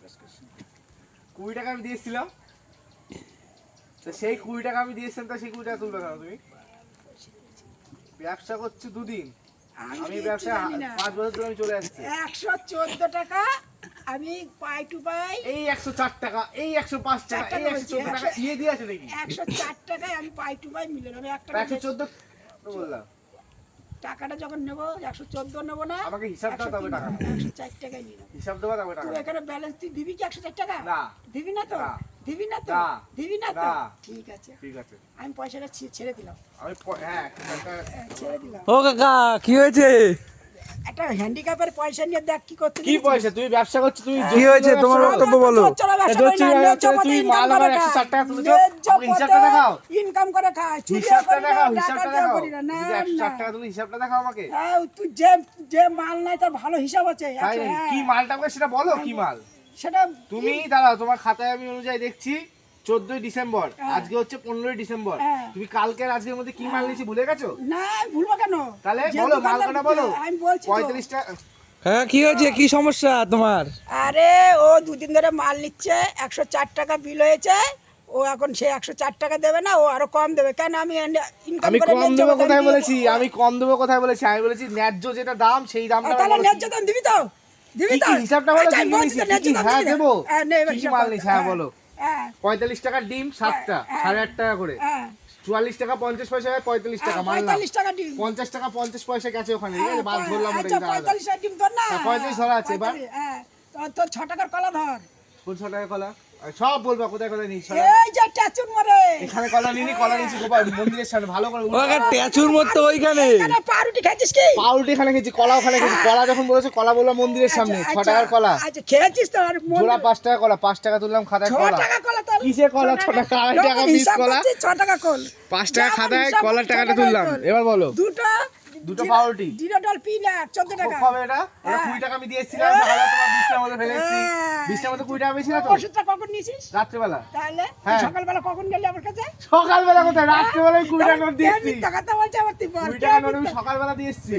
20 টাকা আমি দিয়েছিলাম, তো সেই 20 টাকা আমি দিয়েছিলাম, তো সেই 20 টাকা তুলবে কেন তুমি? ব্যবসা করছো দুদিন, আমি ব্যবসা 5 বছর ধরে আমি চলে আসছি। 114 টাকা আমি পাই টু পাই, এই 104 টাকা, এই 105 টাকা, এই 114 টাকা ইয়ে দিয়ে আছে নাকি? 104 টাকায় আমি পাই টু পাই মিলে আমি 1 টাকা 114 বললাম। টাকাটা যখন নেব 114 নেব না, আমাকে হিসাব দাও তবে টাকা। 104 টাকায় নিয়ে নেব। হিসাব দেওয়া তবে টাকা। তুই এখানে ব্যালেন্স তুই দিবি কি 104 টাকা? না। দিবি না তো? না। দিবি না তো? না। দিবি না তো? না। ঠিক আছে। ঠিক আছে। আমি পয়সাটা ছেড়ে দিলাম। আমি হ্যাঁ একটা ছেড়ে দিলাম। ও কাকা কি হয়েছে? একটা হ্যান্ডিক্যাপের পয়সা নিয়ে দেখ কি করতে। কি পয়সা? তুমি ব্যবসা করছো, তুমি কি হয়েছে তোমার বক্তব্য বলো। তুমি মাল আমার 104 টাকা তুলেছো, আমাকে হিসাবটা দেখাও। ইনকাম করে খায়, হিসাবটা দেখাও, হিসাবটা দেখাও। না 104 টাকা তুমি হিসাবটা দেখাও আমাকে। তুই যে মাল নাই তার ভালো হিসাব আছে। তাই কি মালটা করে সেটা বলো, কি মাল সেটা? তুমি দাঁড়াও, তোমার খাতায় আমি অনুযায়ী দেখছি 14 ডিসেম্বর, আজকে হচ্ছে 15 ডিসেম্বর। তুমি কালকের আজকের মধ্যে কি মাল নিয়েছি ভুলে গেছো? না ভুলবো কেন? তাহলে বলো মালটা বলো। আমি বলছি 45 টাকা। হ্যাঁ কি হয়েছে, কি সমস্যা তোমার? আরে ও দুদিন ধরে মাল নিচ্ছে, 104 টাকা বিল হয়েছে, ও এখন সে 104 টাকা দেবে না, ও আরো কম দেবে। কেন আমি ইনকাম আমি করে কম দেবো কোথায় বলেছি? আমি কম দেবো কোথায় বলেছি? আমি বলেছি ন্যায্য যেটা দাম সেই দামটা। তাহলে ন্যায্য দাম দিবি তো? দিবি তো? হিসাবটা বলো। আচ্ছা, কি বলছি তো, ন্যায্য দাম হ্যাঁ দিবি তো? দেবো। হ্যাঁ, নে এবার কি হিসাব মাল কর। নিস? হ্যাঁ বলো। হ্যাঁ 45 টাকার ডিম 7টা, 8.5 টাকা করে। হ্যাঁ 44 টাকা 50 পয়সা, 45 টাকা মাল না। 45 টাকা ডিম। 50 টাকা 50 পয়সা গেছে ওখানে, ঠিক আছে? বাদ ধরলাম ওটা। আচ্ছা 45 টাকা ডিম ধর না। 45 ধরা আছে এবার। হ্যাঁ তো 6 টাকার কলা ধর। কোন 6 টাকা কলা? সব বলবা কোথায় কোথায় নিস। এই যে টাচুর মরে এখানে কলা নিনি, কলা নিছি গোপাল মন্দিরের সামনে ভালো করে। ও কাকা ট্যাচুর মতো ওইখানে। এখানে পাউরুটি খাইছিস কি? পাউরুটি এখানে খেয়েছি, কলা ওখানে খেয়েছি। কলা যখন বলেছে কলা বললাম মন্দিরের সামনে 6 টাকার কলা। আচ্ছা খেয়েছিস তো? আর জোড়া 5 টাকা কলা, 5 টাকা তুললাম খাতায় 6 কলা। টাকা কলা তো? কিসের কলা? 6 টাকা, 2.5 টাকা পিস কলা, 6 টাকা কল, 5 টাকা খাতায় কলার টাকাটা তুললাম। এবার বলো। দুটো পাউরুটি জিরো ডল পিনা 14 টাকা। কবে এটা? ওটা 20 টাকা আমি দিয়েছিলাম, তাহলে তোমার 20 টাকা মধ্যে ফেলেছি। 20 টাকা মধ্যে 20 টাকা বেশি না তো? ওষুধটা কখন নিয়েছিস? রাত্রেবেলা। তাহলে হ্যাঁ। সকালবেলা কখন গেলি আমার কাছে? সকালবেলা কোথায়? রাত্রেবেলায় 20 টাকা নোট দিয়েছি। মিথ্যা কথা বলছে আবার তুই বল। 20 টাকা নোট আমি সকালবেলা দিয়েছি।